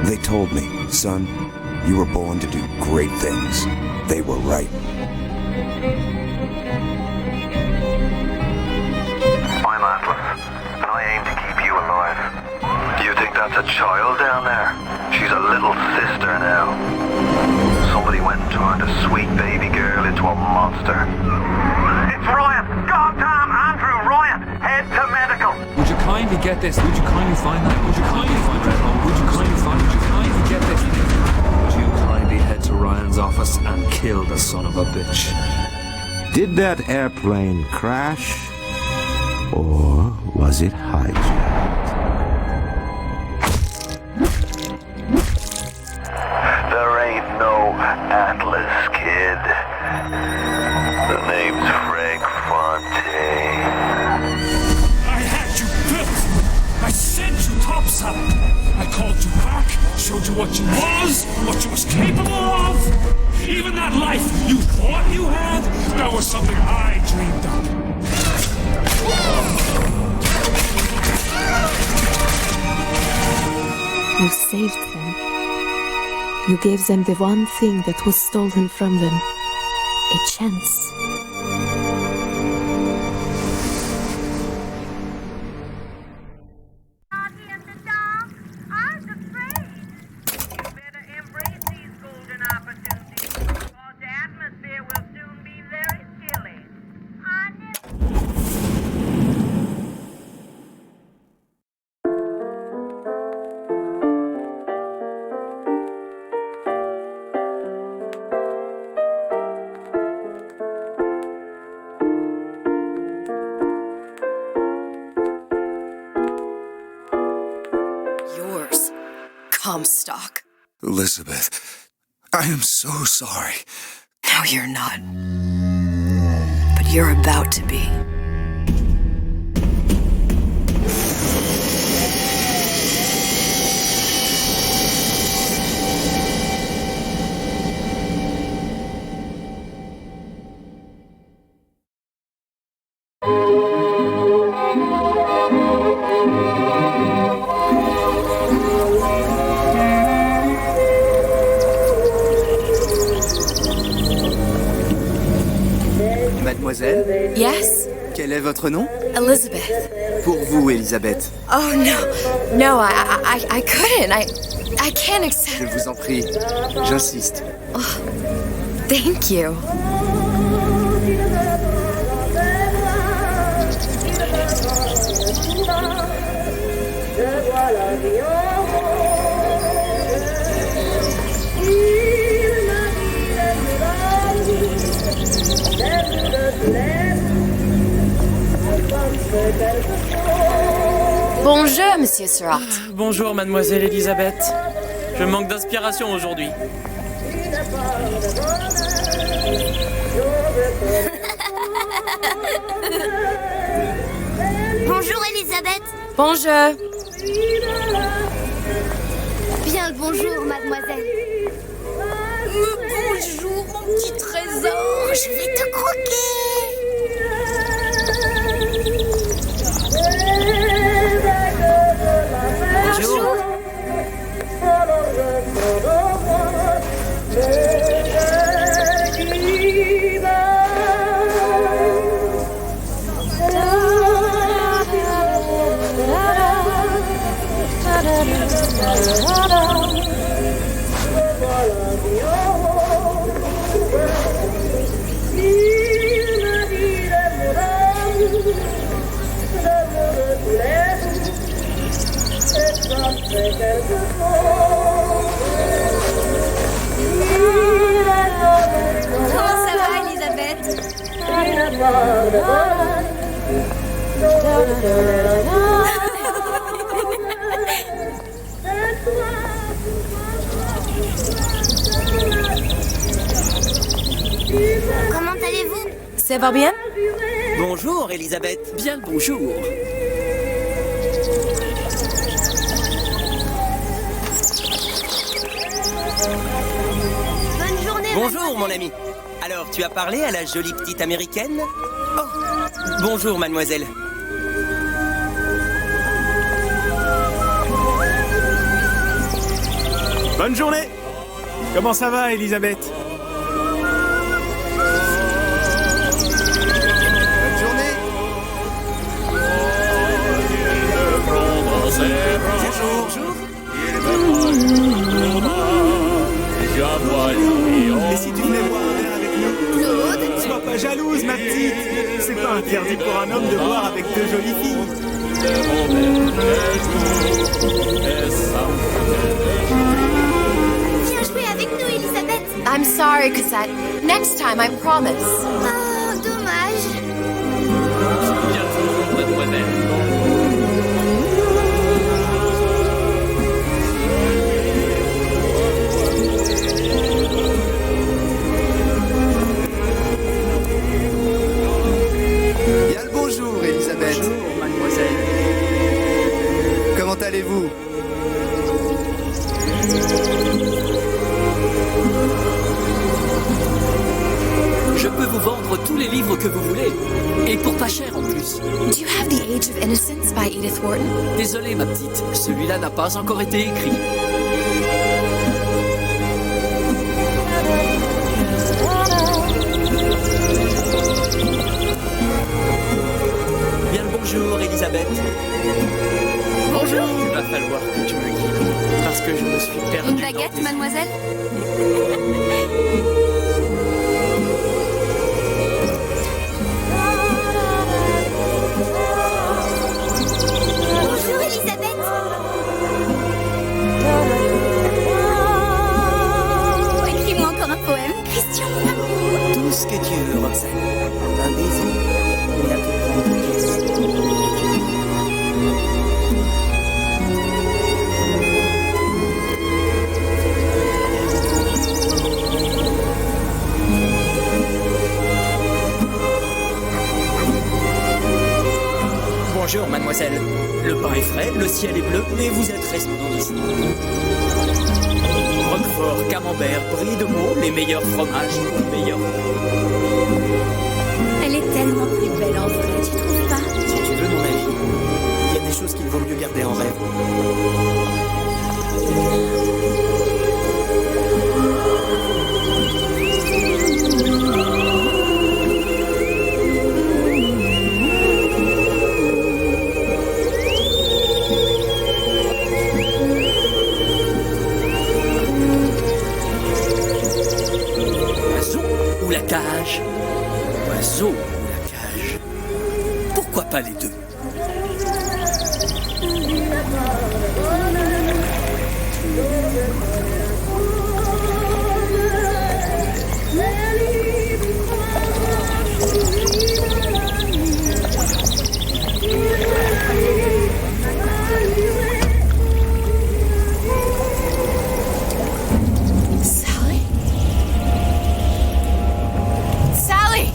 They told me, son, you were born to do great things. They were right. I'm Atlas, and I aim to keep you alive. You think that's a child down there? She's a little sister now. Somebody went and turned a sweet baby girl into a monster. It's Ryan! Goddamn Andrew Ryan! Head to medical! Would you kindly get this? Would you kindly find that? Would you kindly find that home? Would you kindly find? Would you kindly get this? Would you kindly head to Ryan's office and kill the son of a bitch? Did that airplane crash? Or was it hijacked? There ain't no Atlas, kid. The name's Frank Fontaine. I had you built. I sent you topside. I called you back, showed you what you was capable of. Even that life you thought you had, that was something I dreamed up. You saved them. You gave them the one thing that was stolen from them. A chance. Comstock. Elizabeth, I am so sorry. No, you're not. But you're about to be. Mademoiselle? Yes? Quel est votre nom? Elizabeth. Pour vous, Elisabeth. Oh, no. No, I couldn't. I can't accept... Je vous en prie. J'insiste. Oh, thank you. Bonjour, Monsieur Felirat. Bonjour, Mademoiselle Elisabeth. Je manque d'inspiration aujourd'hui. Bonjour, Elisabeth. Bonjour. Bien le bonjour, mademoiselle. Bonjour, mon petit trésor. Je vais te croquer. Bonjour. Comment allez-vous? Ça va bien? Bonjour, Elisabeth. Bien le bonjour. Bonne journée. Bonjour, mon ami. Alors, tu as parlé à la jolie petite américaine? Oh, bonjour, mademoiselle. Bonne journée. Comment ça va, Elisabeth? Bonne journée. Bonjour. Et si tu venais boire un verre avec nous? Claude. Sois pas jalouse, ma petite. C'est pas interdit pour un homme de boire avec deux jolies filles. Viens jouer avec nous, Elisabeth. I'm sorry, Cassette. Next time, I promise. Oh, dommage. Bien le bonjour, Elisabeth. Bonjour, mademoiselle. Comment allez-vous? Je peux vous vendre tous les livres que vous voulez. Et pour pas cher en plus. Do you have The Age of Innocence by Edith Wharton? Désolé, ma petite. Celui-là n'a pas encore été écrit. Bien le bonjour, Elisabeth. Bonjour. Il va falloir que tu me guides. Parce que je me suis perdu. Une baguette, mademoiselle? Bonjour, Elisabeth. Écris-moi encore un poème, Christian, mon amour. Tout ce que tu veux, Roxane. Un baiser. Et la plus grande pièce. Bonjour, mademoiselle. Le pain est frais, le ciel est bleu, et vous êtes restaurants ici. Roquefort, camembert, brie de Meaux, les meilleurs fromages, les meilleurs. Elle est tellement plus belle en vrai, tu trouves pas? Si tu veux mon avis, il y a des choses qu'il vaut mieux garder en rêve. Oiseau ou la cage? Oiseau ou la cage? Pourquoi pas les deux? Sally? Sally!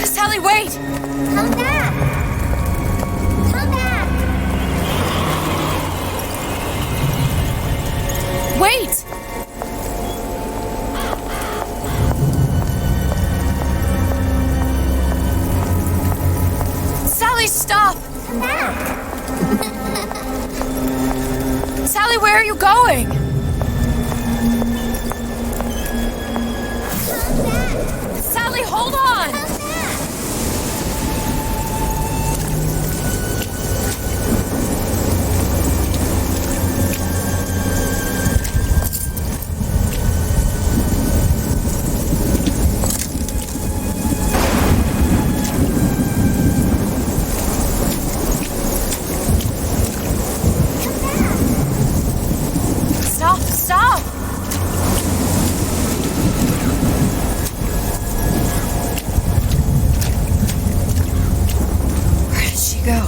Sally, wait! Come back. Come back. Wait! Sally, stop! Come back. Sally, where are you going? Sally, hold on! go?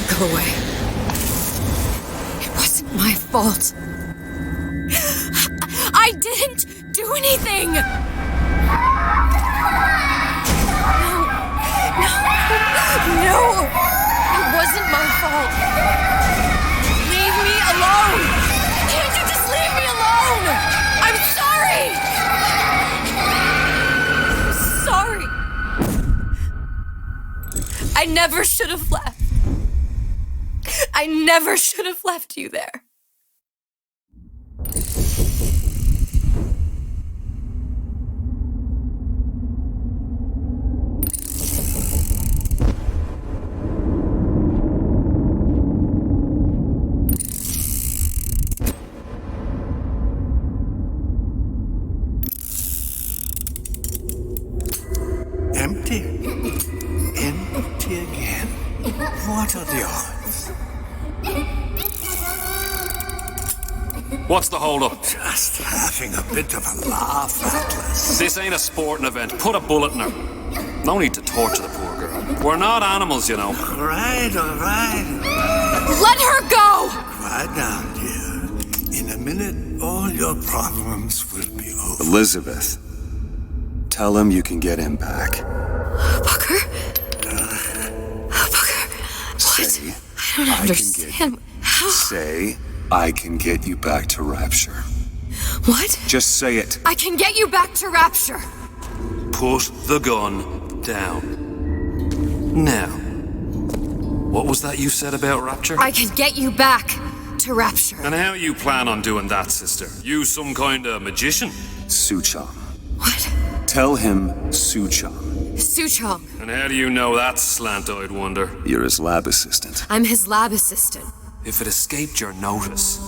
Go away. It wasn't my fault. I didn't do anything! No. It wasn't my fault. Leave me alone! Can't you just leave me alone? I'm sorry! I'm sorry. I never should have left. I never should have left you there. Empty? Empty again. What are the odds? What's the hold-up? Just having a bit of a laugh, Atlas. This ain't a sporting event. Put a bullet in her. No need to torture the poor girl. We're not animals, you know. All right. Let her go! Quiet down, dear. In a minute, all your problems will be over. Elizabeth, tell him you can get him back. Booker? Booker? What? Say, I don't understand. How? Say, I can get you back to Rapture. What? Just say it. I can get you back to Rapture. Put the gun down. Now, what was that you said about Rapture? I can get you back to Rapture. And how you plan on doing that, sister? You some kind of magician? Suchong. What? Tell him Suchong. Suchong. And how do you know that, slant-eyed wonder? You're his lab assistant. I'm his lab assistant. If it escaped your notice,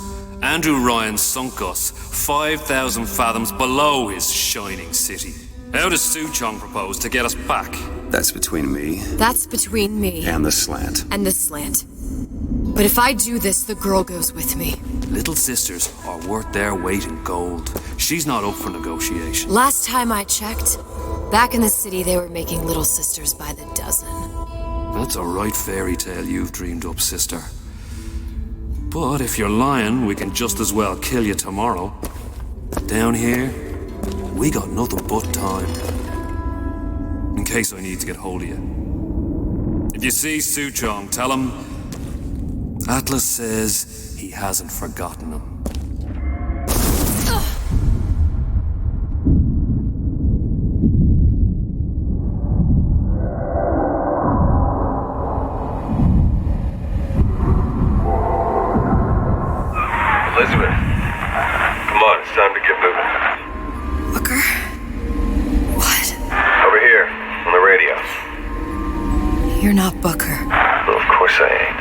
Andrew Ryan sunk us 5,000 fathoms below his shining city. How does Suchong propose to get us back? That's between me. That's between me. And the slant. And the slant. But if I do this, the girl goes with me. Little sisters are worth their weight in gold. She's not up for negotiation. Last time I checked, back in the city they were making little sisters by the dozen. That's a right fairy tale you've dreamed up, sister. But if you're lying, we can just as well kill you tomorrow. Down here, we got nothing but time. In case I need to get hold of you. If you see Suchong, tell him Atlas says he hasn't forgotten him. Elizabeth, come on, it's time to get moving. Booker? What? Over here, on the radio. You're not Booker. Well, of course I ain't.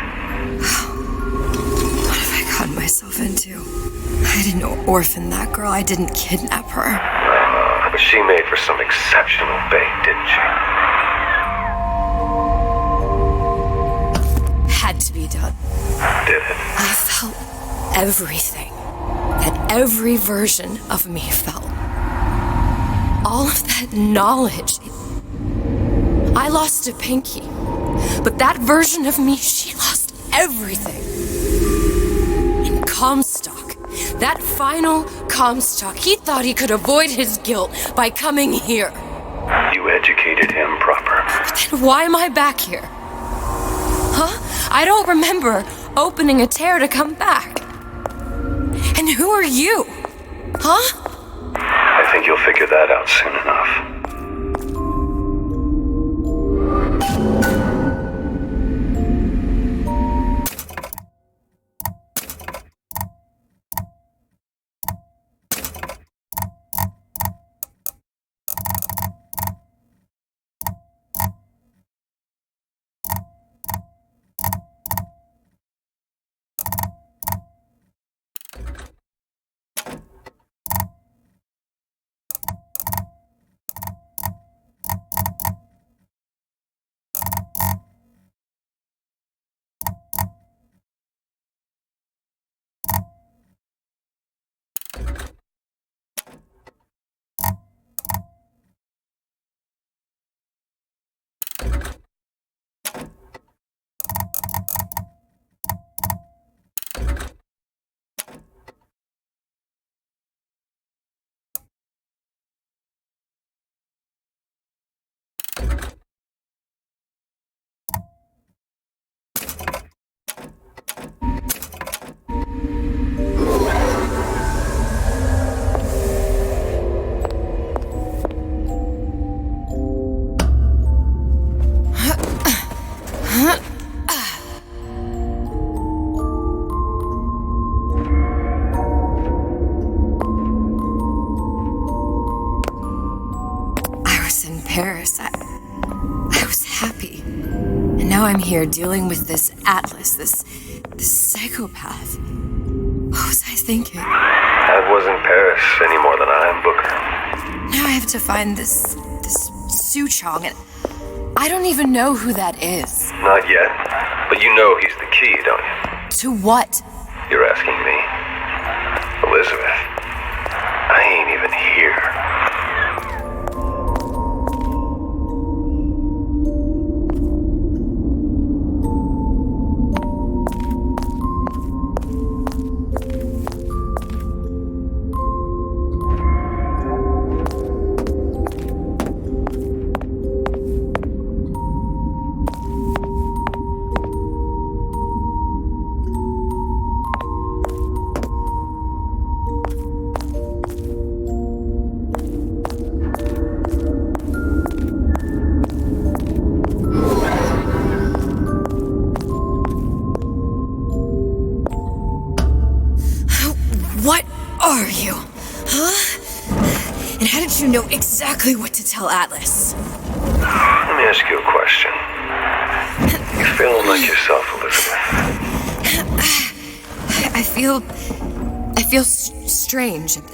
What have I gotten myself into? I didn't orphan that girl. I didn't kidnap her. But she made for some exceptional bait, didn't she? Had to be done. Did it? I felt everything that every version of me felt. All of that knowledge. I lost a pinky, but that version of me, she lost everything. And Comstock, that final Comstock, he thought he could avoid his guilt by coming here. You educated him proper. But then why am I back here? Huh? I don't remember opening a tear to come back. And who are you? Huh? I think you'll figure that out soon enough. Paris, I was happy. And now I'm here dealing with this Atlas, this psychopath. What was I thinking? That wasn't Paris any more than I am, Booker. Now I have to find this Suchong, and I don't even know who that is. Not yet, but you know he's the key, don't you? To what? You're asking me. Elizabeth, I ain't even here. What are you? Huh? And how did you know exactly what to tell Atlas? Let me ask you a question. You feeling like yourself, Elizabeth? I feel strange and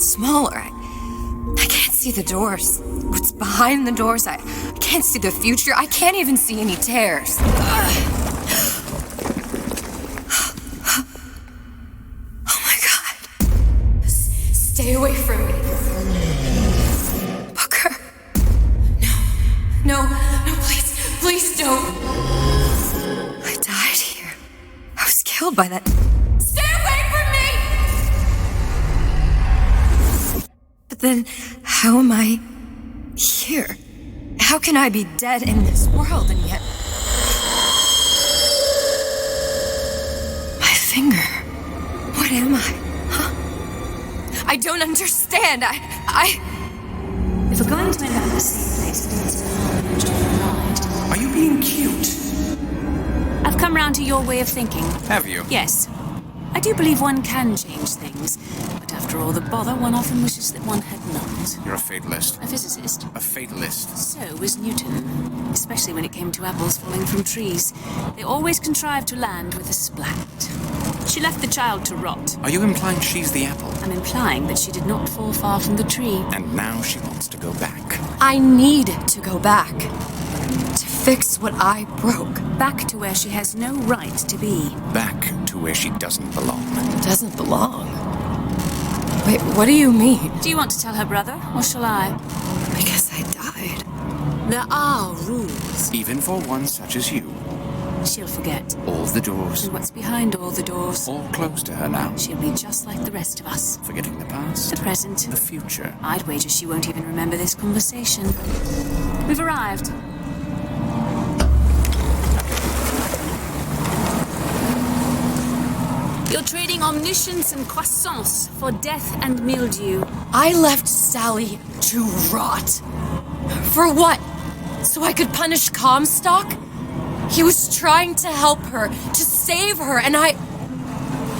smaller. I can't see the doors. What's behind the doors? I can't see the future. I can't even see any tears. Stay away from me. Booker. No, please don't. I died here. I was killed by that. Stay away from me! But then, how am I here? How can I be dead in this world and yet... My finger. What am I? I don't understand. If we're going to end up in the same place, then it's hard. Are you being cute? I've come round to your way of thinking. Have you? Yes. I do believe one can change things, but after all the bother, one often wishes that one had not. You're a fatalist. A physicist. A fatalist. So was Newton, especially when it came to apples falling from trees. They always contrived to land with a splat. She left the child to rot. Are you implying she's the apple? I'm implying that she did not fall far from the tree. And now she wants to go back. I need to go back. To fix what I broke. Back to where she has no right to be. Back to where she doesn't belong. Doesn't belong? Wait, what do you mean? Do you want to tell her brother, or shall I? Because I died. There are rules. Even for one such as you. She'll forget. All the doors. And what's behind all the doors? All closed to her now. She'll be just like the rest of us. Forgetting the past. The present. The future. I'd wager she won't even remember this conversation. We've arrived. You're trading omniscience and croissance for death and mildew. I left Sally to rot. For what? So I could punish Comstock? He was trying to help her, to save her, and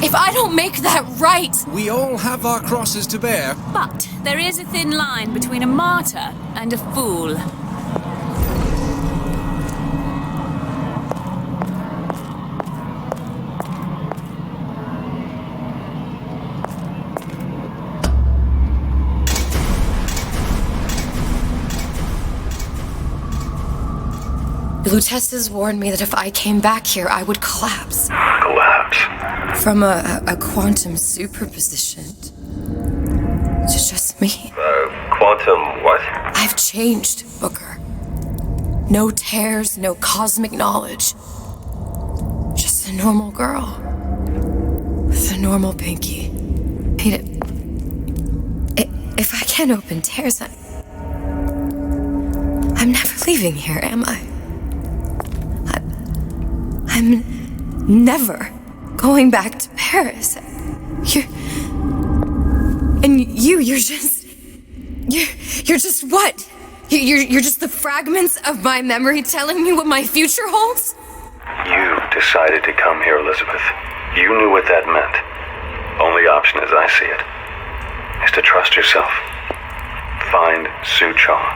if I don't make that right... We all have our crosses to bear. But there is a thin line between a martyr and a fool. The Lutesses warned me that if I came back here, I would collapse. Collapse? From a quantum superposition to just me. Quantum what? I've changed, Booker. No tears, no cosmic knowledge. Just a normal girl. With a normal pinky. If I can't open tears, I'm never leaving here, am I? I'm never going back to Paris. You're just what? You're just the fragments of my memory telling me what my future holds? You decided to come here, Elizabeth. You knew what that meant. Only option, as I see it, is to trust yourself. Find Suchong.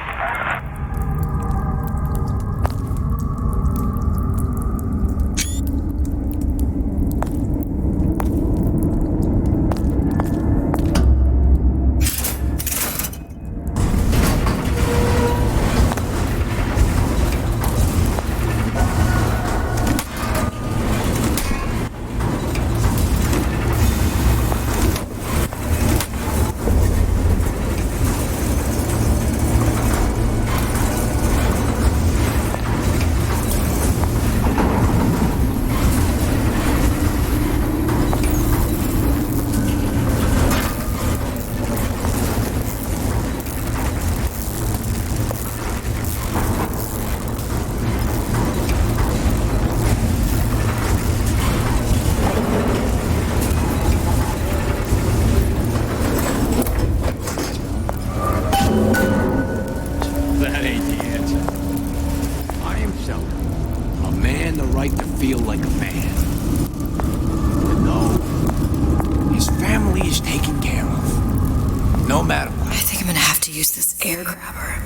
to use this air grabber.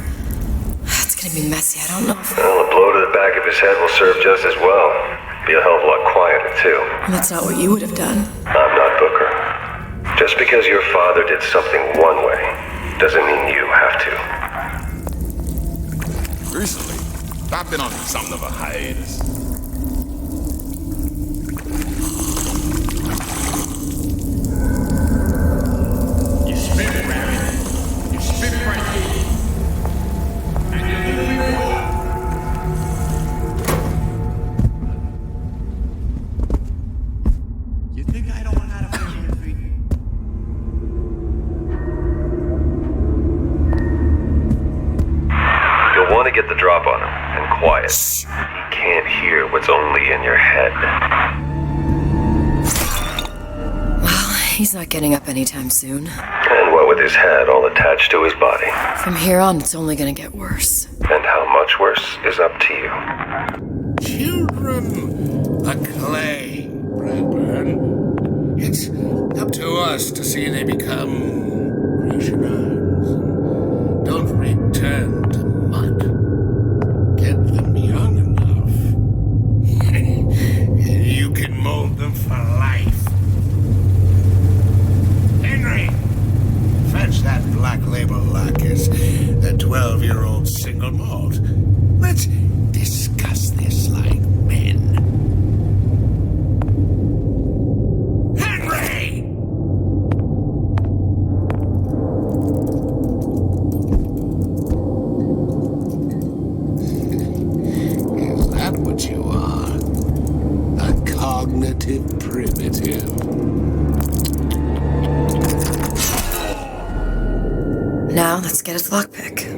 It's gonna be messy, I don't know if... Well, a blow to the back of his head will serve just as well. Be a hell of a lot quieter, too. And that's not what you would have done. I'm not Booker. Just because your father did something one way, doesn't mean you have to. Recently, I've been on something of a hiatus. You spit, Rabbit. You spit right here. And you give me more. You think I don't know how to play Wolfie? You'll want to get the drop on him, and quiet. He can't hear what's only in your head. Well, he's not getting up anytime soon. And what with his head all attached to his body. From here on, it's only gonna get worse. And how much worse is up to you. Children are clay, Bradburn. It's up to us to see they become Grecianized. Don't return to mud. Get them young enough. You can mold them for life. Henry, fetch that black label Lacus, the 12-year-old single malt. Let's discuss this like men. Henry! Is that what you are? A cognitive primitive. Now, let's get his lockpick.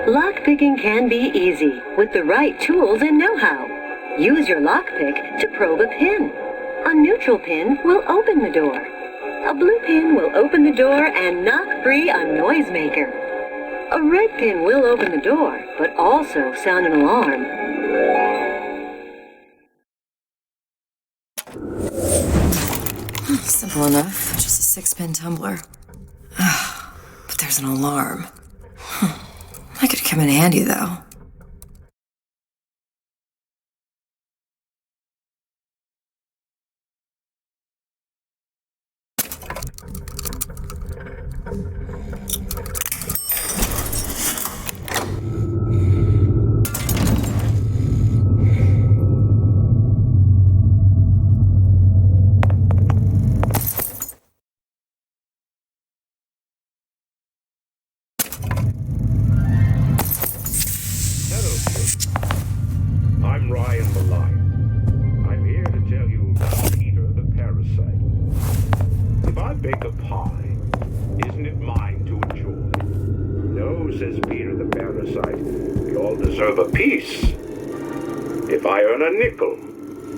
Lockpicking can be easy with the right tools and know-how. Use your lockpick to probe a pin. A neutral pin will open the door. A blue pin will open the door and knock free a noisemaker. A red pin will open the door, but also sound an alarm. Simple enough. Just a 6-pin tumbler. But there's an alarm. That could come in handy, though.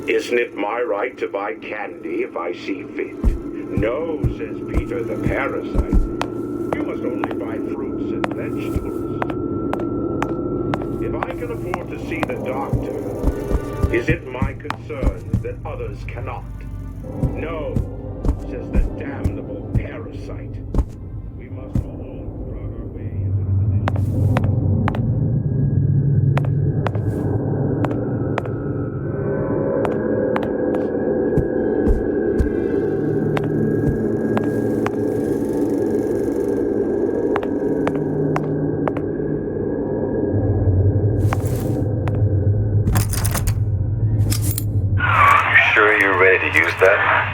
Isn't it my right to buy candy if I see fit? No, says Peter the parasite. You must only buy fruits and vegetables. If I can afford to see the doctor, is it my concern that others cannot? No, says the damnable parasite. We must all prod our way into the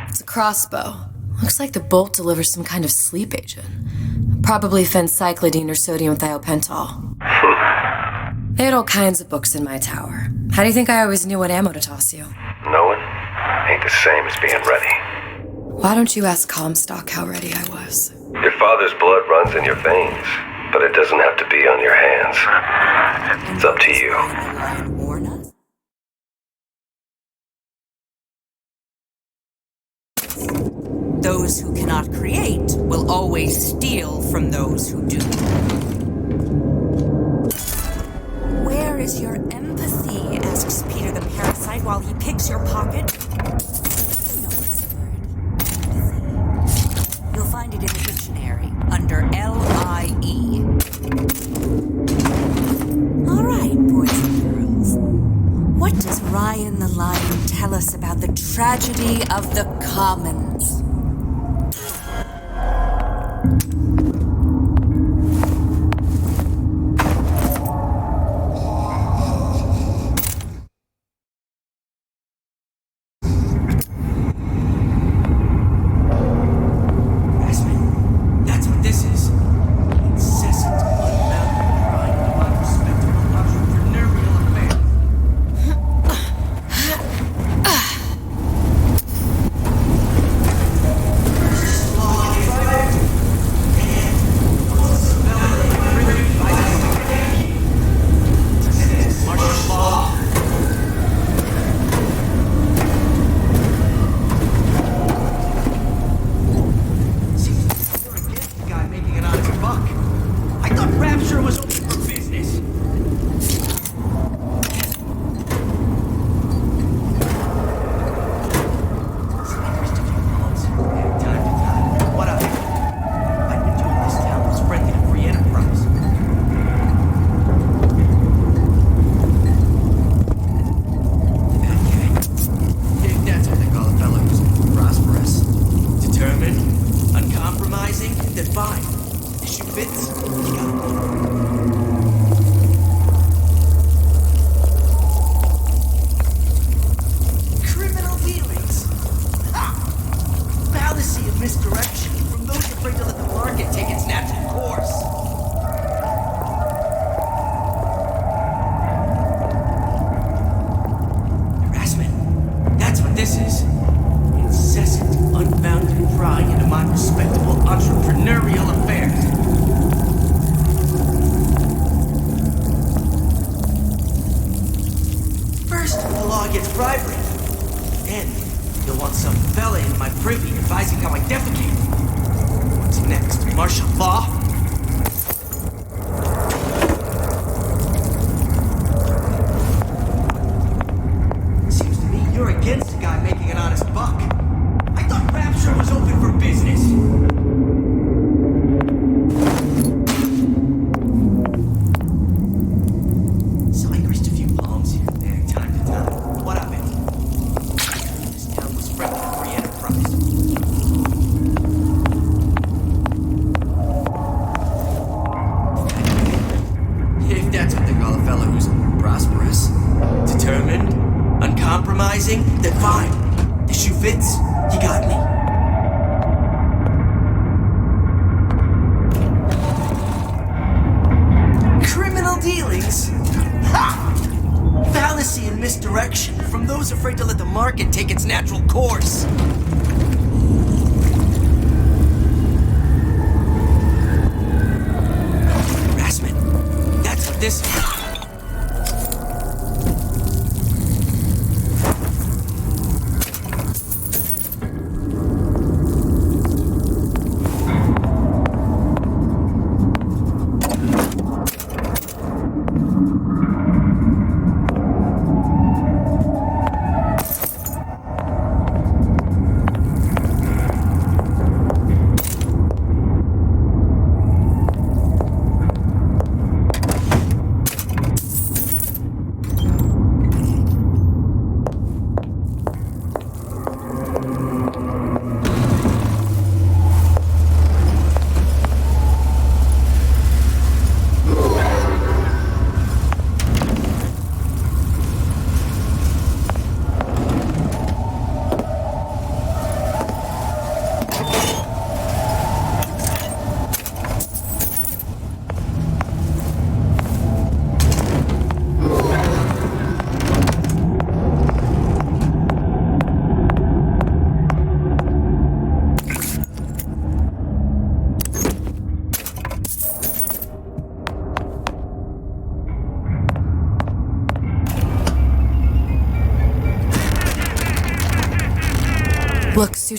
It's a crossbow. Looks like the bolt delivers some kind of sleep agent. Probably phencyclidine or sodium thiopental. They had all kinds of books in my tower. How do you think I always knew what ammo to toss you? Knowing ain't the same as being ready. Why don't you ask Comstock how ready I was? Your father's blood runs in your veins, but it doesn't have to be on your hands. It's up to you. Those who cannot create will always steal from those who do. Where is your empathy? Asks Peter the parasite while he picks your pocket. You'll find it in the dictionary under L-I-E. All right, boys and girls. What does Ryan the Lion tell us about the tragedy of the commons?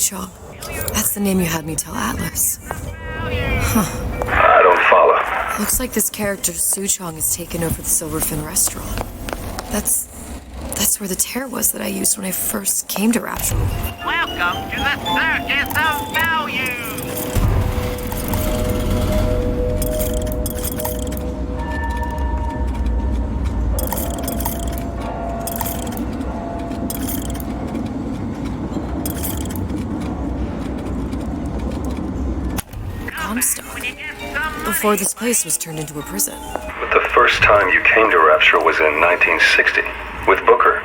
Suchong. That's the name you had me tell Atlas. Huh. I don't follow. Looks like this character Suchong has taken over the Silverfin restaurant. That's where the tear was that I used when I first came to Rapture. Welcome to the Circus of Value! Comstock. Before this place was turned into a prison. But the first time you came to Rapture was in 1960, with Booker,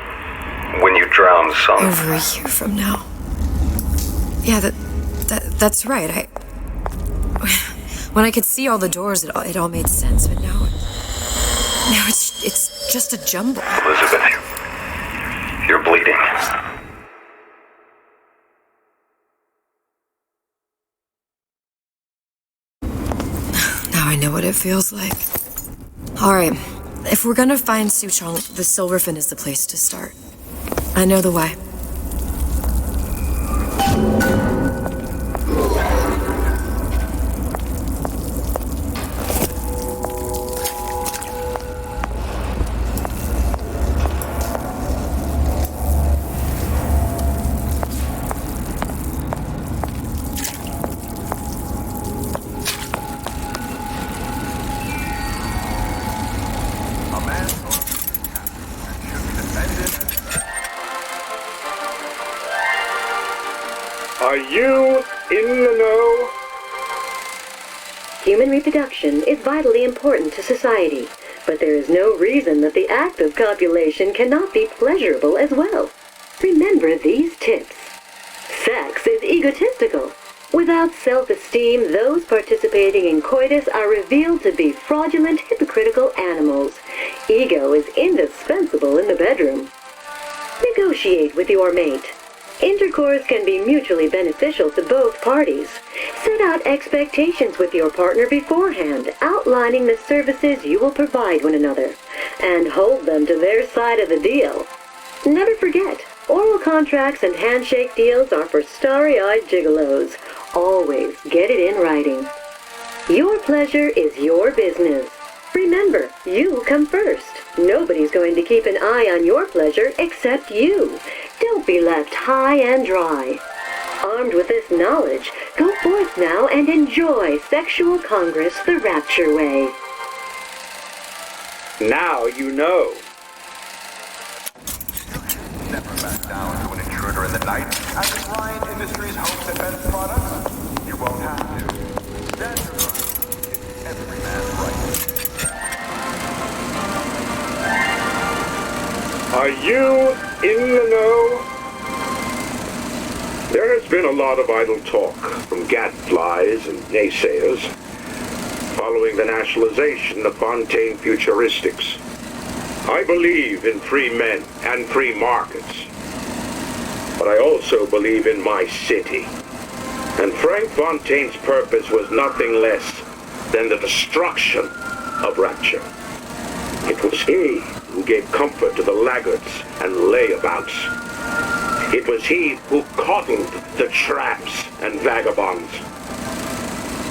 when you drowned some... Over a year from now. Yeah, that's right. When I could see all the doors, it all made sense, but now it's just a jumble. Elizabeth, you're bleeding. Now I know what it feels like. Alright, if we're gonna find Suchong, the Silverfin is the place to start. I know the way. Are you in the know? Human reproduction is vitally important to society, but there is no reason that the act of copulation cannot be pleasurable as well. Remember these tips. Sex is egotistical. Without self-esteem, those participating in coitus are revealed to be fraudulent, hypocritical animals. Ego is indispensable in the bedroom. Negotiate with your mate. Intercourse can be mutually beneficial to both parties. Set out expectations with your partner beforehand, outlining the services you will provide one another, and hold them to their side of the deal. Never forget, oral contracts and handshake deals are for starry-eyed gigolos. Always get it in writing. Your pleasure is your business. Remember, you come first. Nobody's going to keep an eye on your pleasure except you. Don't be left high and dry. Armed with this knowledge, go forth now and enjoy Sexual Congress the Rapture way. Now you know. Never back down to an intruder in the night. As if Ryan Industries hopes defense products, you won't have to. That's every man's right. Are you in the know? There has been a lot of idle talk from gadflies and naysayers following the nationalization of Fontaine Futuristics. I believe in free men and free markets, but I also believe in my city. And Frank Fontaine's purpose was nothing less than the destruction of Rapture. It was he who gave comfort to the laggards and layabouts. It was he who coddled the tramps and vagabonds.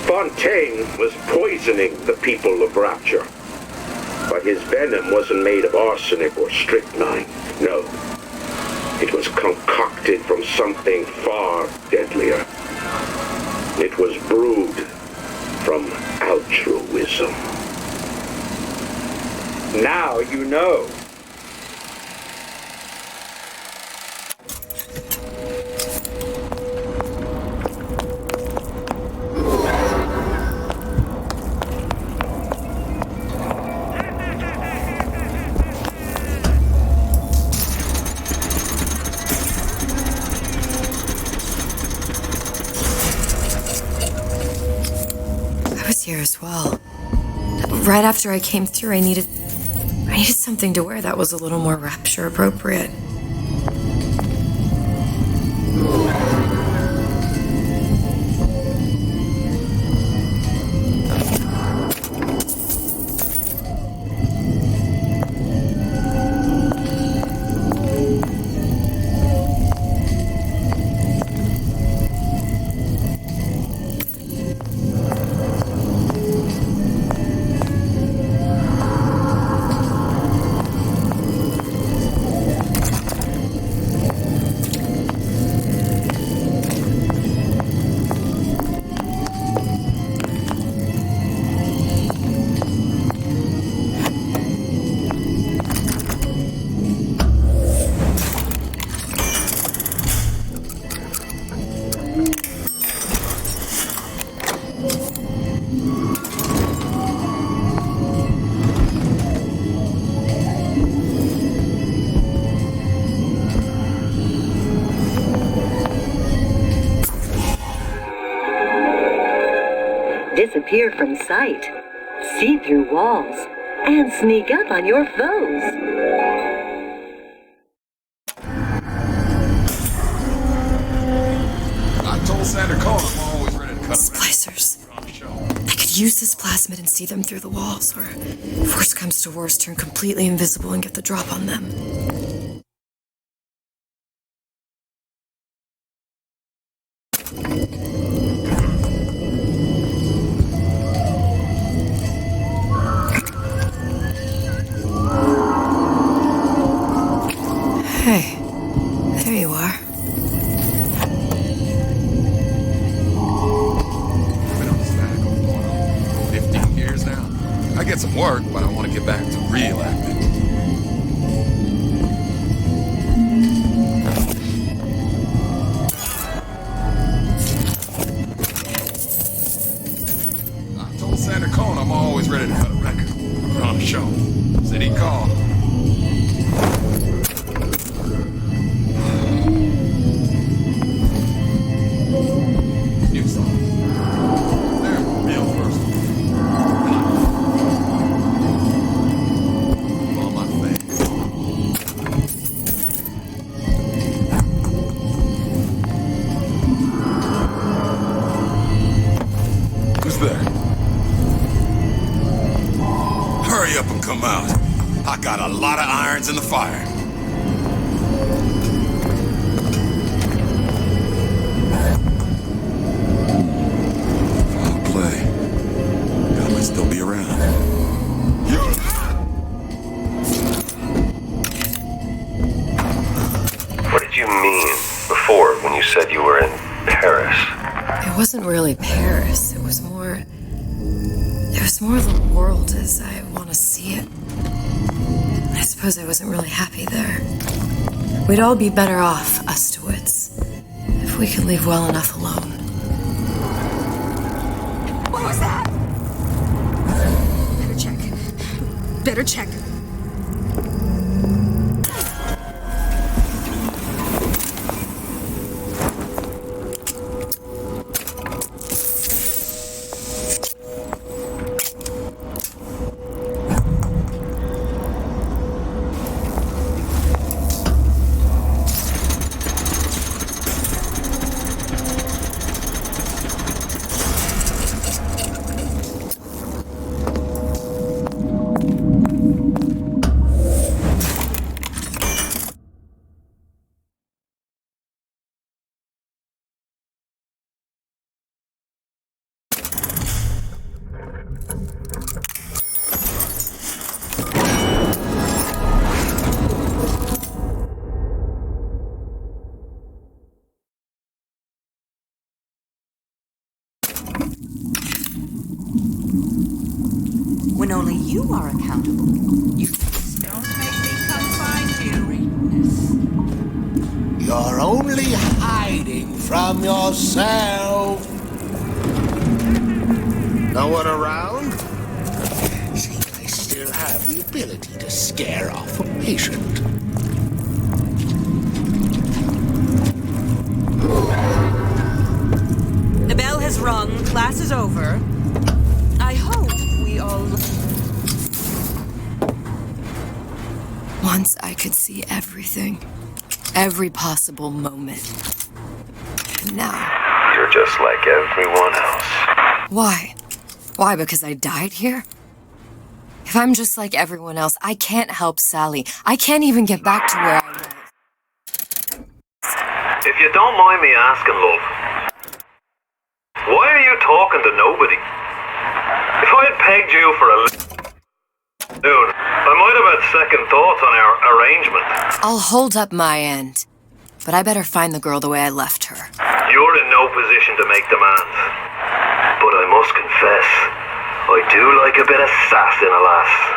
Fontaine was poisoning the people of Rapture. But his venom wasn't made of arsenic or strychnine. No. It was concocted from something far deadlier. It was brewed from altruism. Now you know. I was here as well. Right after I came through, I needed something to wear that was a little more Rapture appropriate. Disappear from sight, see through walls, and sneak up on your foes. I told Santa Claus I'm always ready to cut. Splicers. I could use this plasmid and see them through the walls, or if worst comes to worst, turn completely invisible and get the drop on them. Hey, there you are. Been on static for 15 years now. I get some work, but I want to get back to real acting. I told Santa Claus I'm always ready to cut a record. Put on a show. Said he'd call. Come out. I got a lot of irons in the fire. Foul play. God might still be around. What did you mean before when you said you were in Paris? It wasn't really Paris. It was more the world as I want to see it. I suppose I wasn't really happy there. We'd all be better off, us to wits, if we could leave well enough alone. What was that? Better check. Better check. When only you are accountable, you don't make me come find you. You're only hiding from yourself. No one around? See, I still have the ability to scare off a patient. The bell has rung. Class is over. I hope we all... Once I could see everything. Every possible moment. And now... You're just like everyone else. Why? Why, because I died here? If I'm just like everyone else, I can't help Sally. I can't even get back to where I was. If you don't mind me asking, love, why are you talking to nobody? If I had pegged you for a dude, I might have had second thoughts on our arrangement. I'll hold up my end. But I better find the girl the way I left her. You're in no position to make demands. But I must confess, I do like a bit of sass in a lass.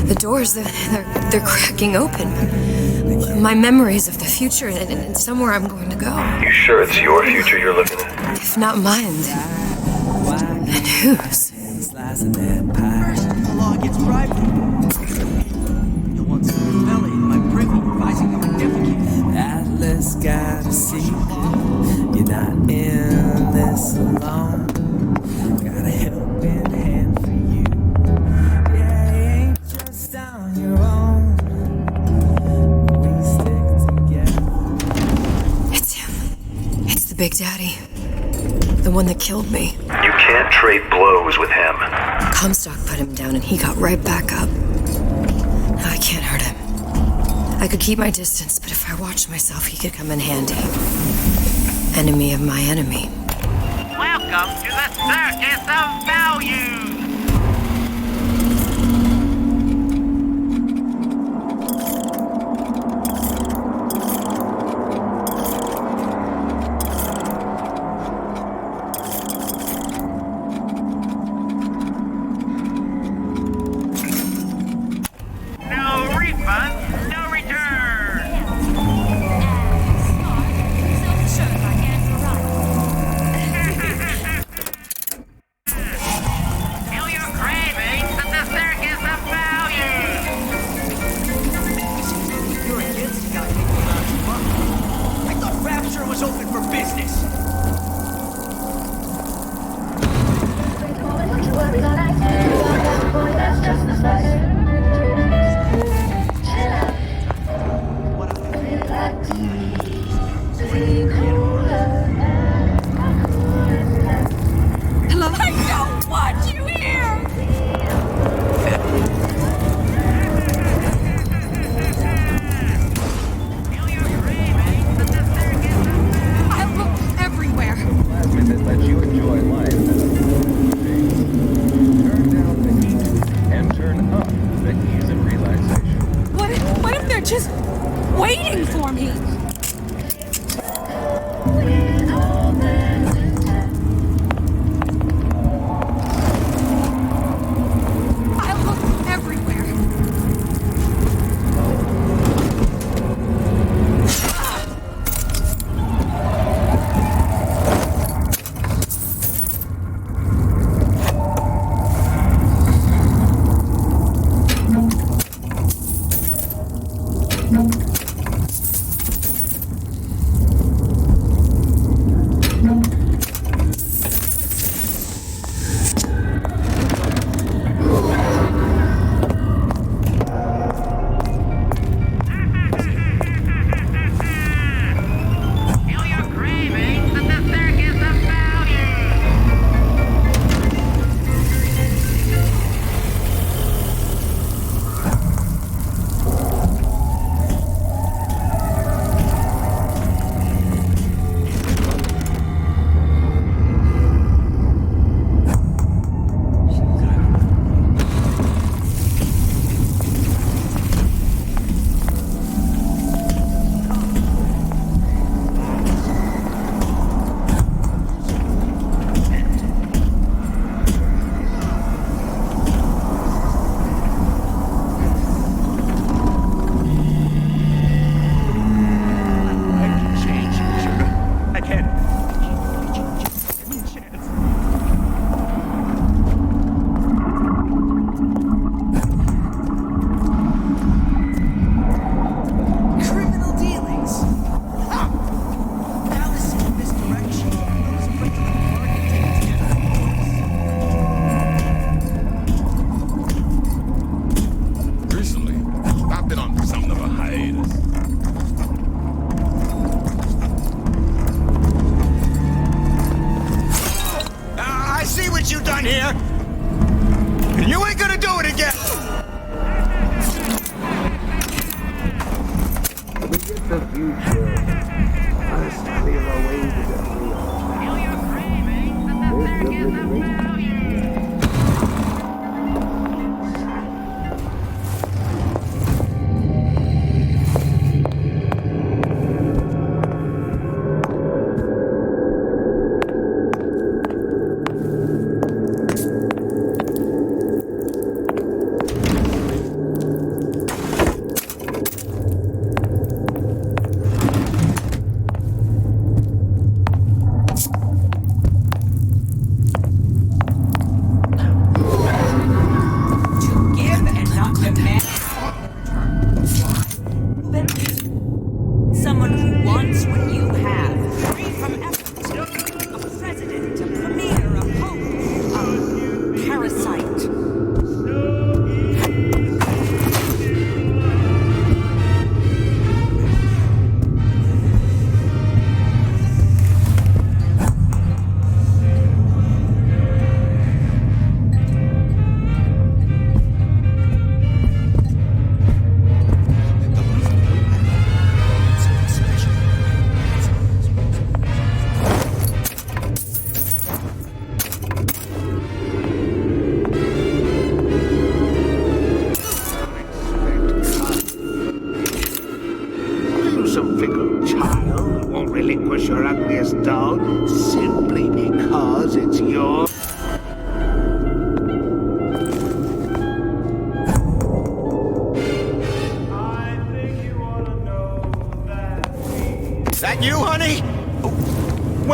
The doors, they're cracking open. My memories of the future and somewhere I'm going to go. You sure it's your future you're looking at? If not mine, then whose? The law gets private. You'll want some belly in my privy, rising your certificate. Atlas got a secret. You're not in this alone. Got a helping hand for you. Yeah, you ain't just on your own. We stick together. It's him. It's the Big Daddy. The one that killed me. You can't trade blows with him. Comstock put him down and he got right back up. Now I can't hurt him. I could keep my distance, but if I watched myself, he could come in handy. Enemy of my enemy. Welcome to the Circus of Value!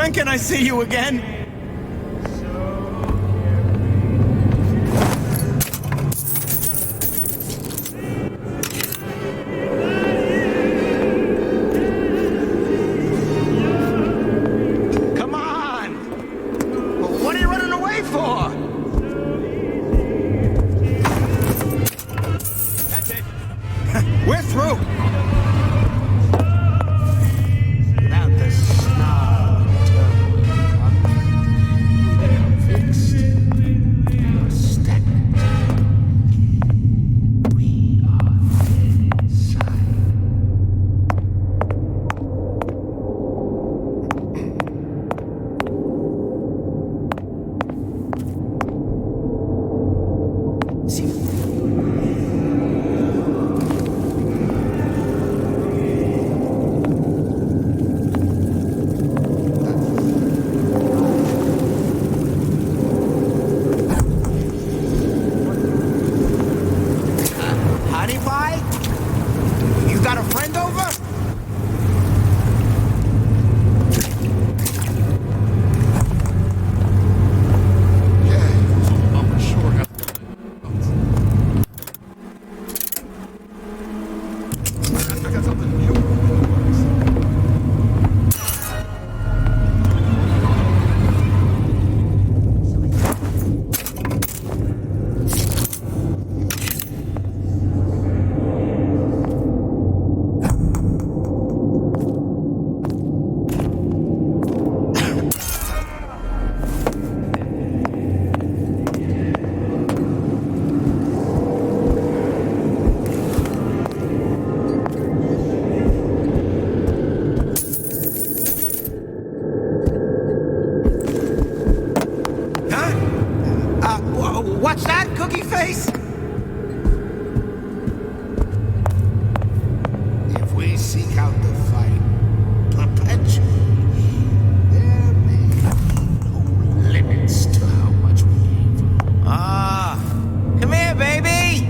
When can I see you again? Come on! Well, what are you running away for? That's it. We're through. Without the snow, fixed, stacked. We are inside. Honey pie? You got a friend over? I'm sure. I got something new. What's that, Cookie Face? If we seek out the fight perpetually, there may be no limits to how much we aim. Ah, come here, baby.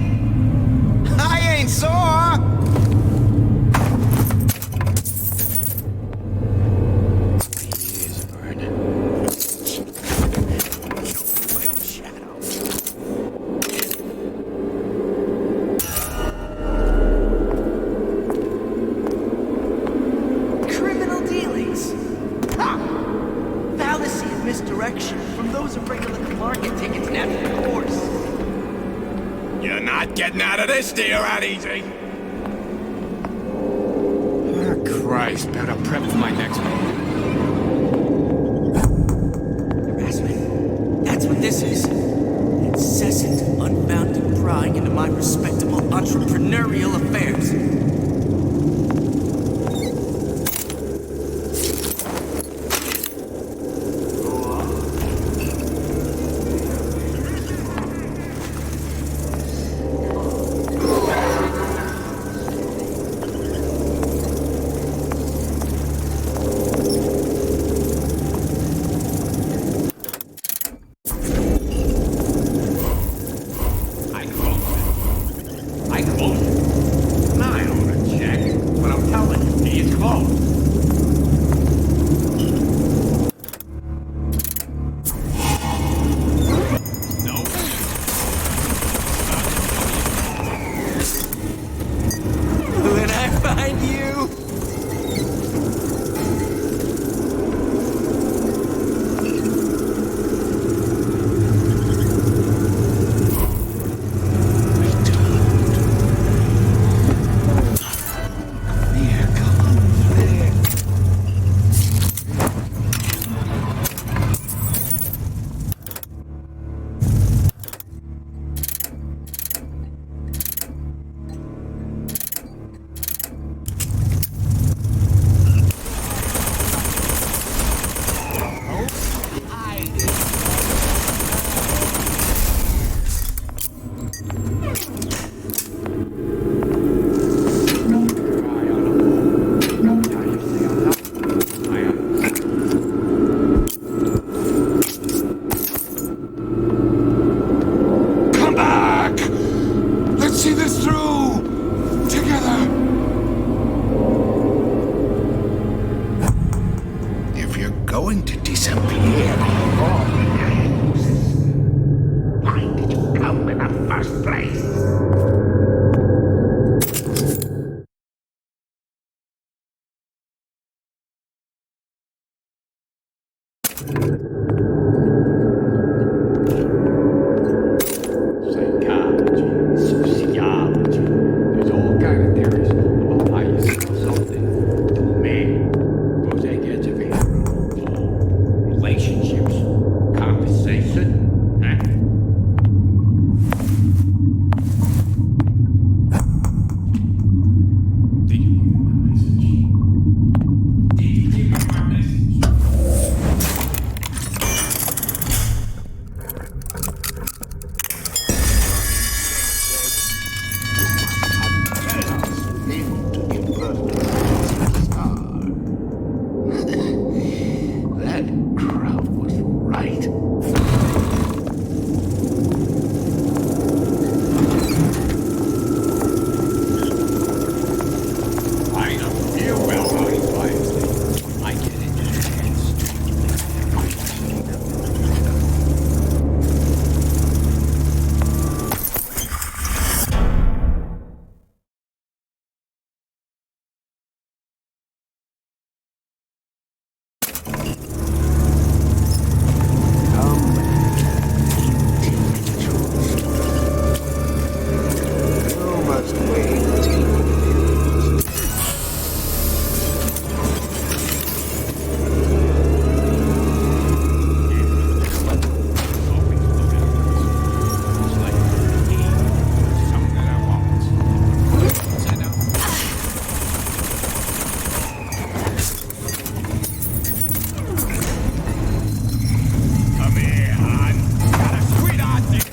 I ain't sore. Is burning. My own shadow. Criminal dealings. Ha! Fallacy of misdirection from those of regular market tickets natural course. You're not getting out of this deal that easy. Oh, Christ, better prep for my next one. Harassment. That's what this is. Incessant, unbounded prying into my respectable entrepreneurial affairs. I closed it. Now I own a check, but I'm telling you, he's closed. No. When I find you... going first place. Psychology, sociology. There's all kinds of theories about how you sell something to a man. Goes against a relationships, conversation, huh? That crowd was right. I know real well how he finds things. I get into his heads. You must wait till Come here, hon. Got a sweetheart there.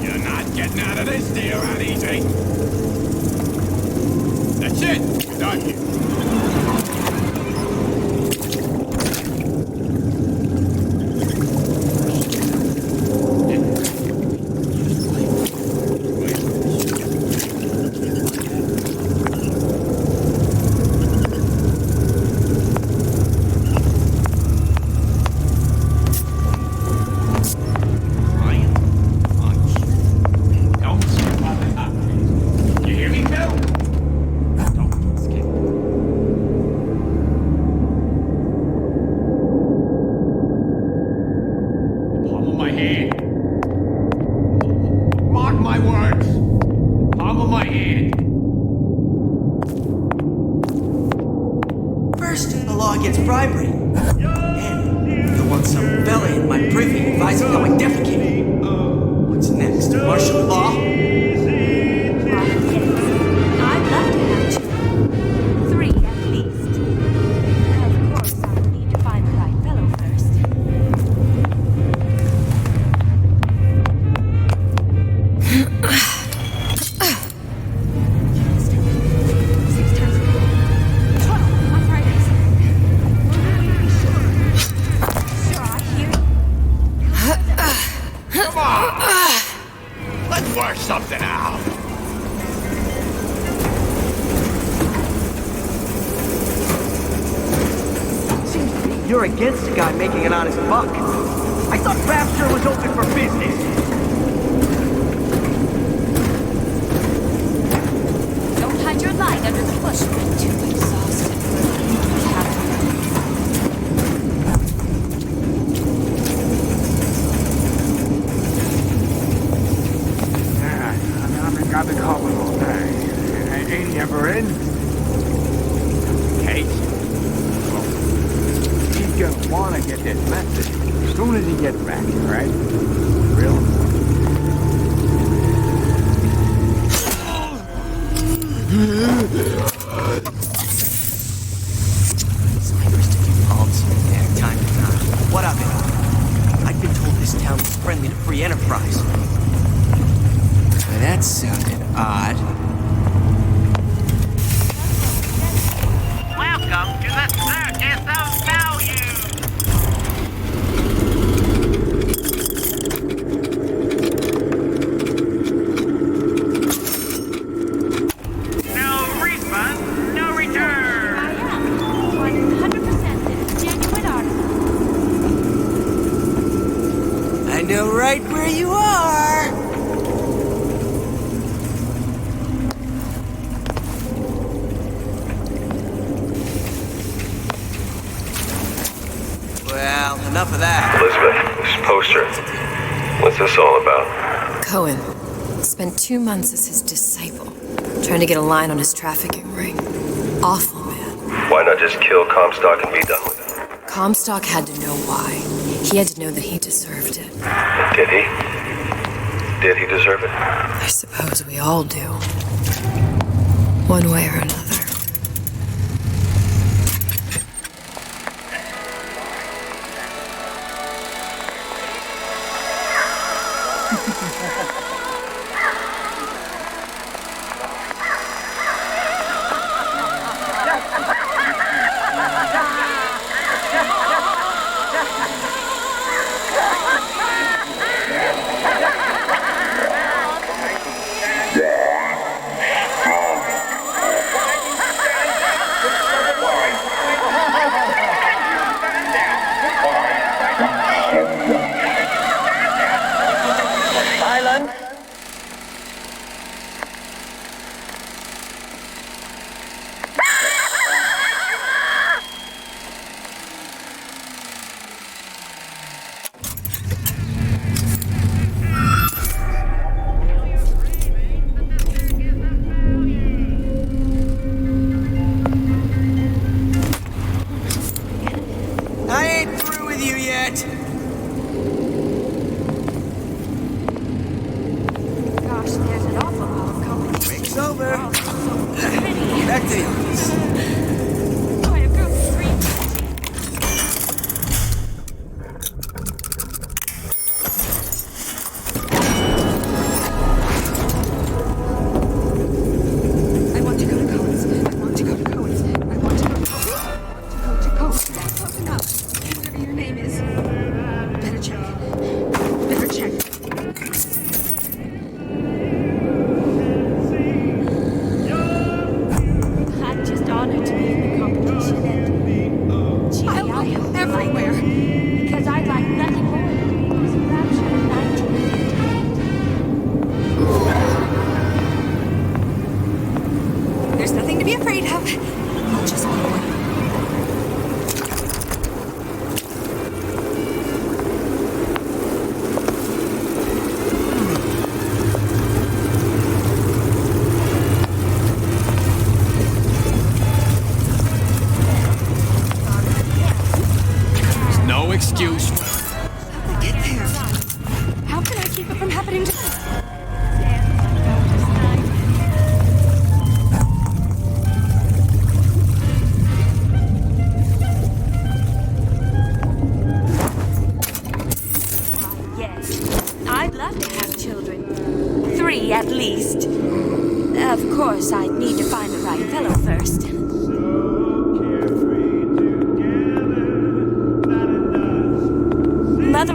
You're not getting out of this deal out easy. That's it. We're done here. Ryan, punch. Don't skip on the top, please. You hear me, Phil? Don't skip. Palm of my hand. Mark my words. Palm of my hand. First, the law against bribery. Then, you want some fella in my privy advising how I defecate. What's next? Martial law? I'd love to have two. 3 at least. Of course, I'll need to find the right fellow first. Come on. Let's work something out. Seems to me you're against a guy making an honest buck. I thought Rapture was open for business. Don't hide your light under the bush. I'm too exhausted for I've been got the common all day. Ain't he ever in? Kate? He's gonna wanna get this message as soon as he gets back, right? Real? Snipers sticking palms in the air time to time. What of it? I've been told this town was friendly to free enterprise. Now that sounded odd. Welcome to the Circus of Value. enough of that. Elizabeth, this poster. What's this all about? Cohen spent 2 months as his disciple, trying to get a line on his trafficking ring. Awful man. Why not just kill Comstock and be done with it? Comstock had to know why. He had to know that he deserved it. Did he? Did he deserve it? I suppose we all do. One way or another.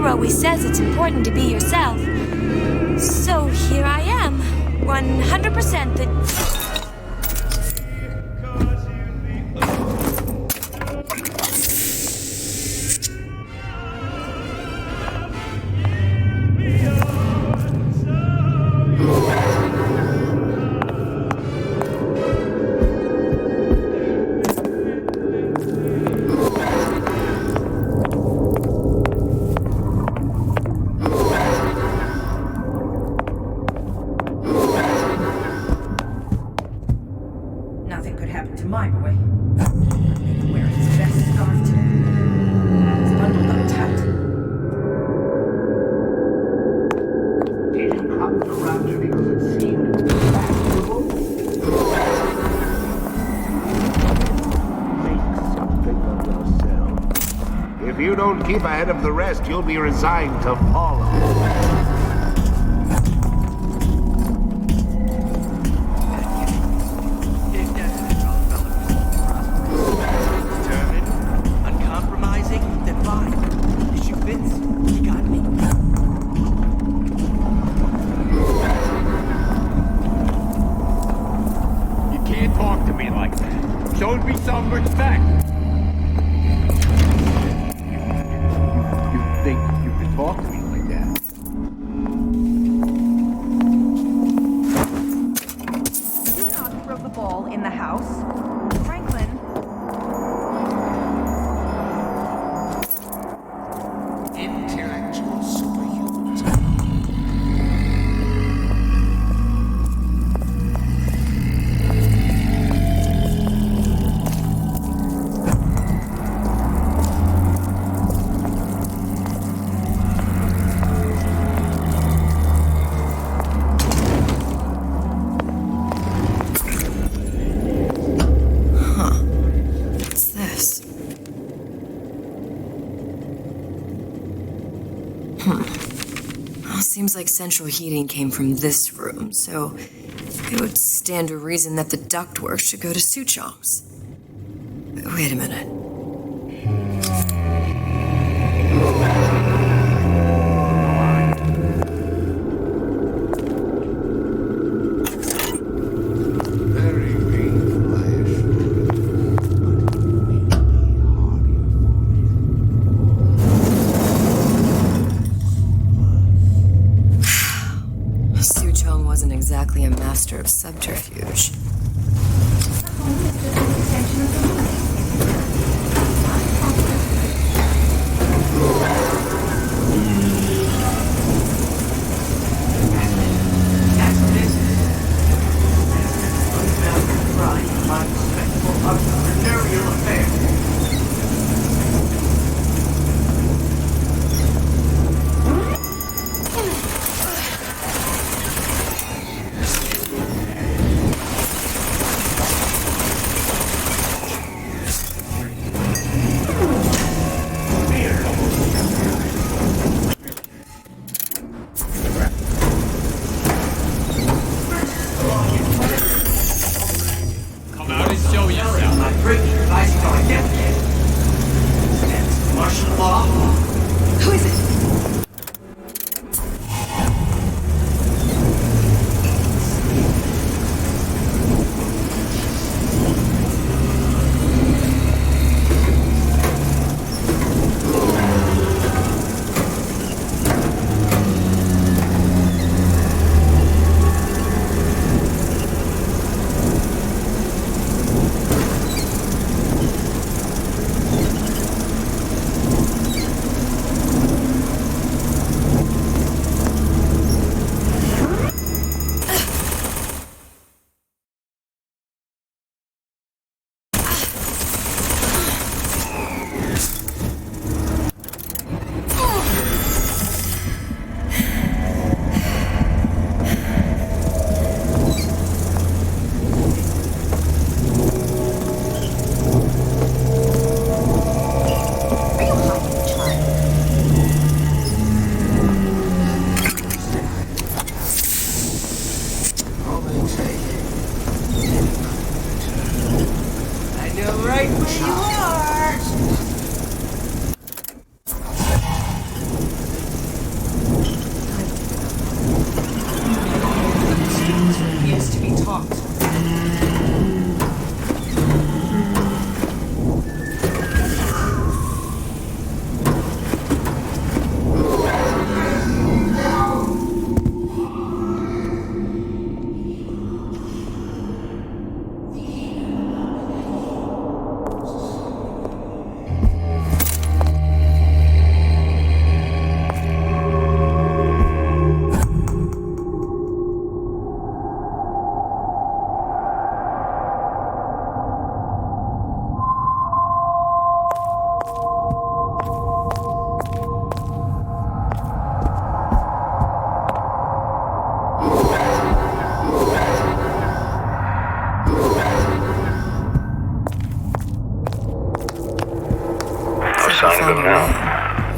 Always says it's important to be yourself. So here I am, 100% the... Keep ahead of the rest, you'll be resigned to follow. Determined, uncompromising, then fine. Issue fits. You got me. You can't talk to me like that. Show me some respect. Think you can talk to me like that. Do not throw the ball in the house. Franklin. Seems like central heating came from this room, so it would stand to reason that the ductwork should go to Suchong's. Wait a minute. Exactly a master of subterfuge.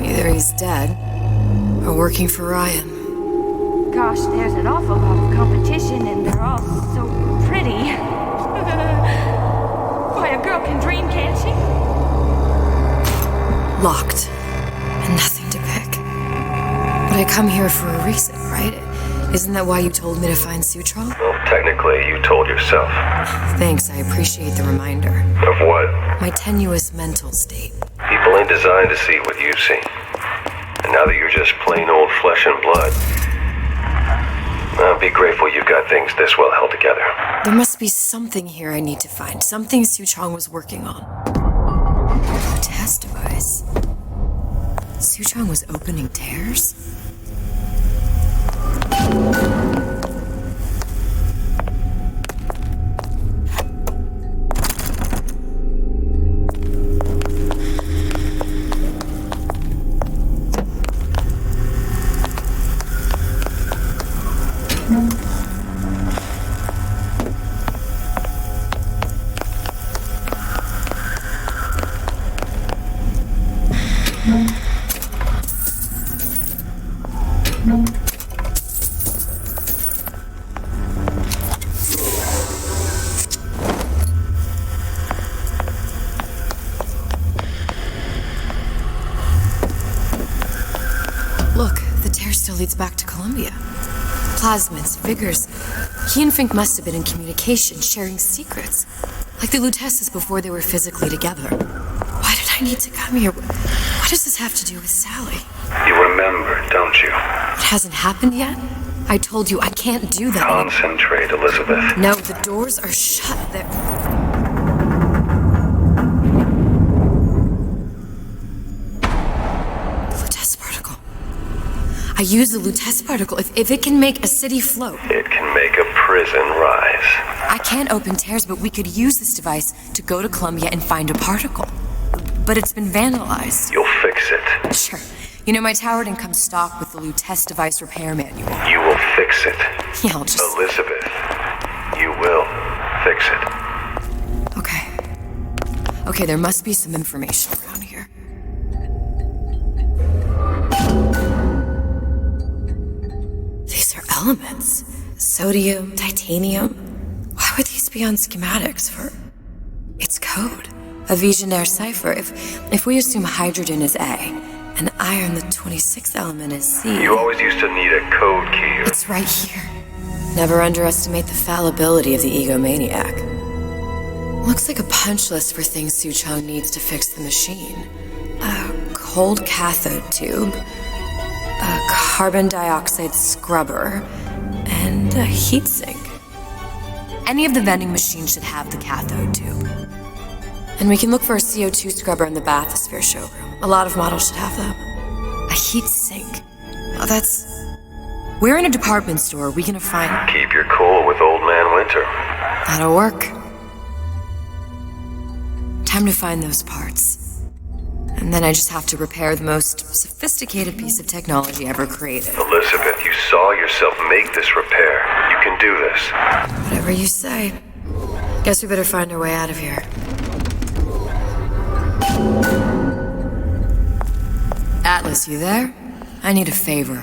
Either he's dead, or working for Ryan. Gosh, there's an awful lot of competition, and they're all so pretty. Why, a girl can dream, can't she? Locked, and nothing to pick. But I come here for a reason, right? Isn't that why you told me to find Sutral? Well, technically, you told yourself. Thanks, I appreciate the reminder. Of what? My tenuous mental state. People ain't designed to see what you see. And now that you're just plain old flesh and blood, be grateful you've got things this well held together. There must be something here I need to find. Something Suchong was working on. A test device. Suchong was opening tears? leads back to Columbia. Plasmids, Vigors. He and Fink must have been in communication, sharing secrets. Like the Lutesses before they were physically together. Why did I need to come here? What does this have to do with Sally? You remember, don't you? It hasn't happened yet? I told you I can't do that. Concentrate, Elizabeth. No, the doors are shut. They're... Lutece particle. I use the Lutece particle. If it can make a city float. It can make a prison rise. I can't open tears, but we could use this device to go to Columbia and find a particle. But it's been vandalized. You'll fix it. Sure. You know, my tower didn't come stock with the Lutece device repair manual. You will fix it. Yeah, I'll just... Elizabeth, you will fix it. Okay. Okay, there must be some information around here. These are elements. Sodium, titanium. Why would these be on schematics for... It's code. A Visionaire cipher. If we assume hydrogen is A, and iron, the 26th element, is C... You always used to need a code key. It's right here. Never underestimate the fallibility of the egomaniac. Looks like a punch list for things Suchong needs to fix the machine. A cold cathode tube, a carbon dioxide scrubber, and a heatsink. Any of the vending machines should have the cathode tube. And we can look for a CO2 scrubber in the bathysphere showroom. A lot of models should have them. A heat sink. Oh, that's... We're in a department store. We can find... Keep your cool with Old Man Winter. That'll work. Time to find those parts. And then I just have to repair the most sophisticated piece of technology ever created. Elizabeth, you saw yourself make this repair. You can do this. Whatever you say. Guess we better find our way out of here. Atlas, you there? I need a favor. A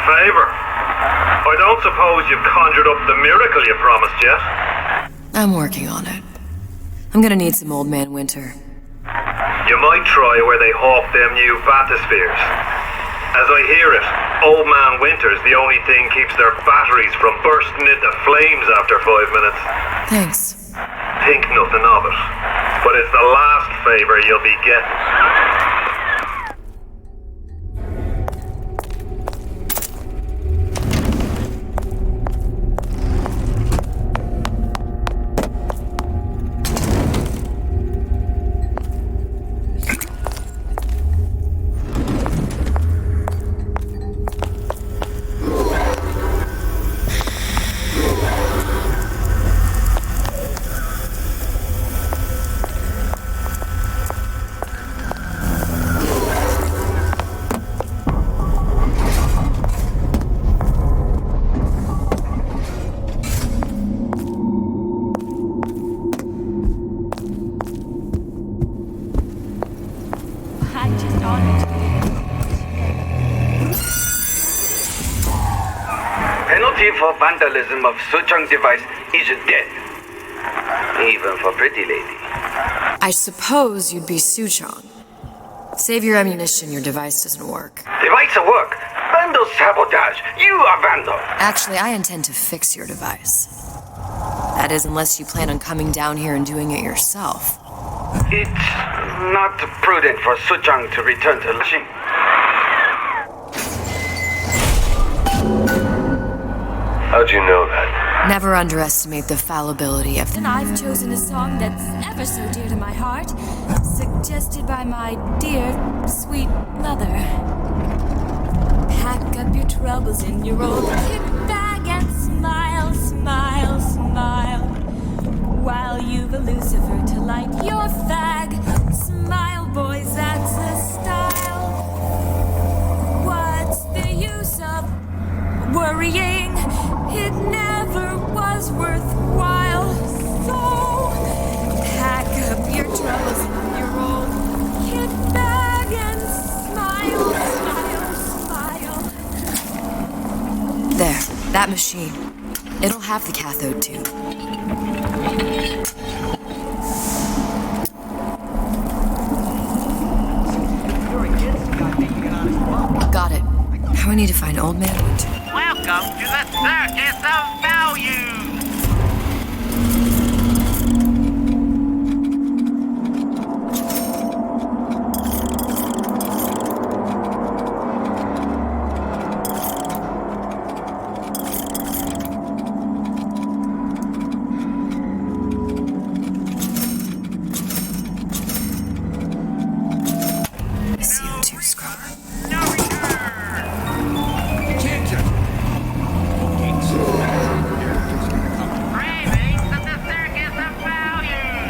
favor? I don't suppose you've conjured up the miracle you promised yet? I'm working on it. I'm gonna need some Old Man Winter. You might try where they hawk them new bathyspheres. As I hear it, Old Man Winter's the only thing keeps their batteries from bursting into flames after 5 minutes. Thanks. Think nothing of it. But it's the last favor you'll be getting. For vandalism of Suchong device is death. Even for pretty lady. I suppose you'd be Suchong. Save your ammunition, your device doesn't work. Device will work. Vandal sabotage. You are vandal. Actually, I intend to fix your device. That is, unless you plan on coming down here and doing it yourself. It's not prudent for Suchong to return to the machine. How'd you know that? Never underestimate the fallibility of... And I've chosen a song that's ever so dear to my heart, suggested by my dear, sweet mother. Pack up your troubles in your old kit bag and smile, smile, smile. While you've a Lucifer to light your fag. Smile, boys, that's the style. What's the use of worrying? It never was worthwhile. So pack up your troubles in your old kit bag and smile, smile, smile. There, that machine. It'll have the cathode tube. Got it. Probably need to find Old Man Wood. Welcome to the Circus of Values! CO2 scrubber. Cravings of the Circus of Values!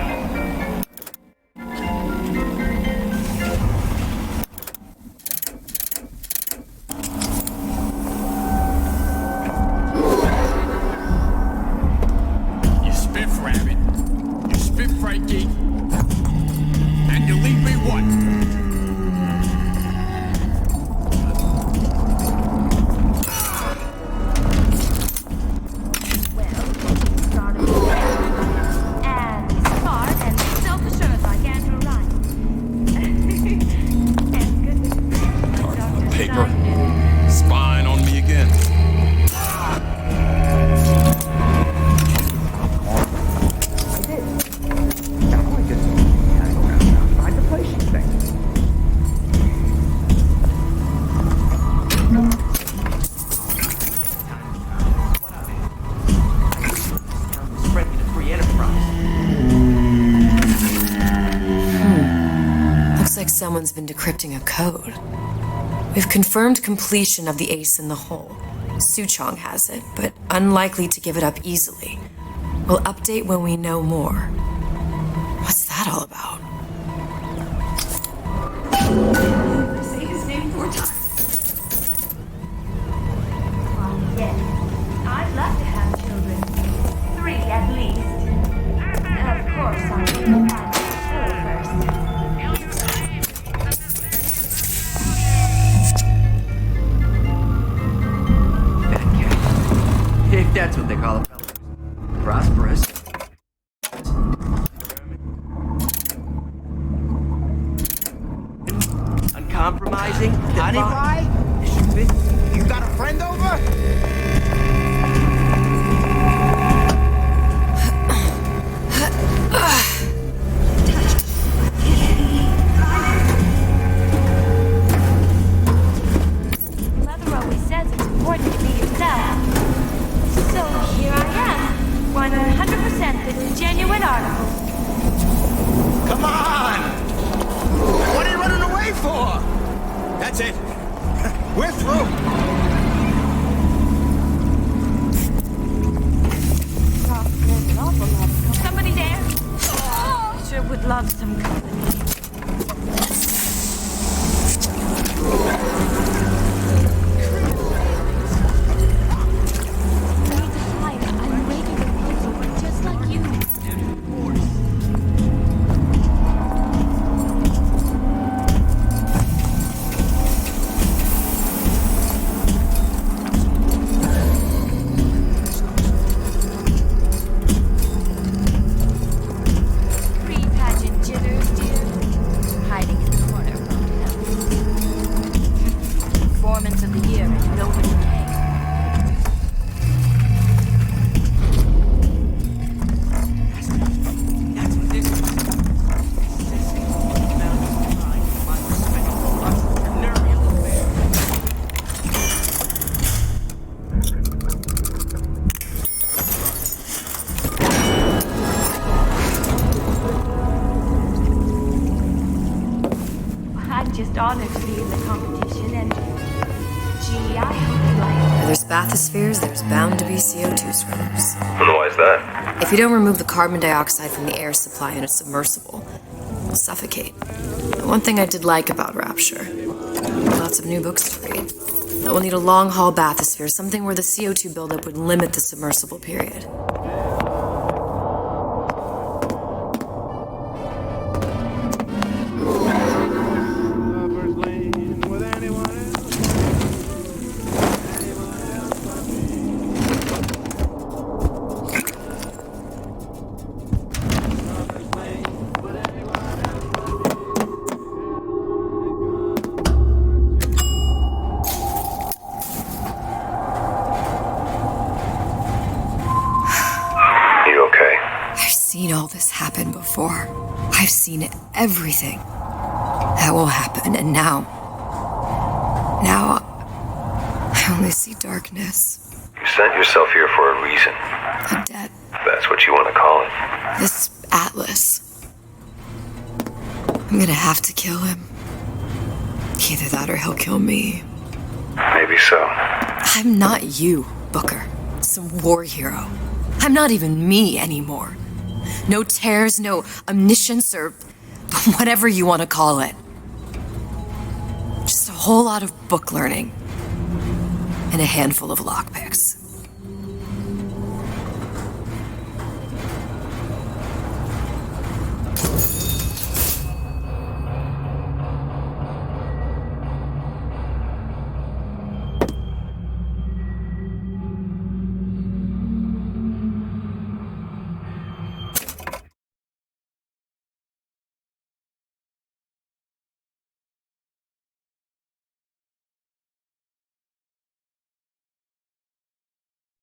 You spiff rabbit, you spiff Frankie, and you leave me what? And smart and self-assured like Andrew Ryan. And good with Paper. Spying on me again. Find the place you think. Spreading the free enterprise. Looks like someone's been decrypting a code. We've confirmed completion of the ace in the hole. Suchong has it, but unlikely to give it up easily. We'll update when we know more. What's that all about? Say his name 4 times. Yes, I'd love to have children. 3 at least. Of course, I need to find a pill first. If that's what they call a fellow who's prosperous. Uncompromising. Honey pie? You got a friend over? Mother always says it's important to be yourself. So here I am, 100% the genuine article. Come on! What are you running away for? That's it. We're through. There's an awful lot of company. Somebody there? Sure would love some company. I'm making a puzzle just like you. Pre-pageant jitters, dear. Hiding in the corner won't help. Performance of the year and nobody came. That's what this is. Assessing the amount of time in my respectable entrepreneurial affair. I'm just honored to be in the competition, and gee, I hope you like it. Where there's bathyspheres, there's bound to be CO2 scrubbers. Why is that? If you don't remove the carbon dioxide from the air supply in a submersible, it'll suffocate. And one thing I did like about Rapture, lots of new books to read. That we'll need a long-haul bathysphere, something where the CO2 buildup would limit the submersible period. seen all this happen before. I've seen everything that will happen, and now I only see darkness. You sent yourself here for a reason. A debt. That's what you want to call it. This Atlas. I'm gonna have to kill him. Either that or he'll kill me. Maybe so. I'm not you, Booker. Some war hero. I'm not even me anymore. No tears, no omniscience, or whatever you want to call it. Just a whole lot of book learning and a handful of lockpicks.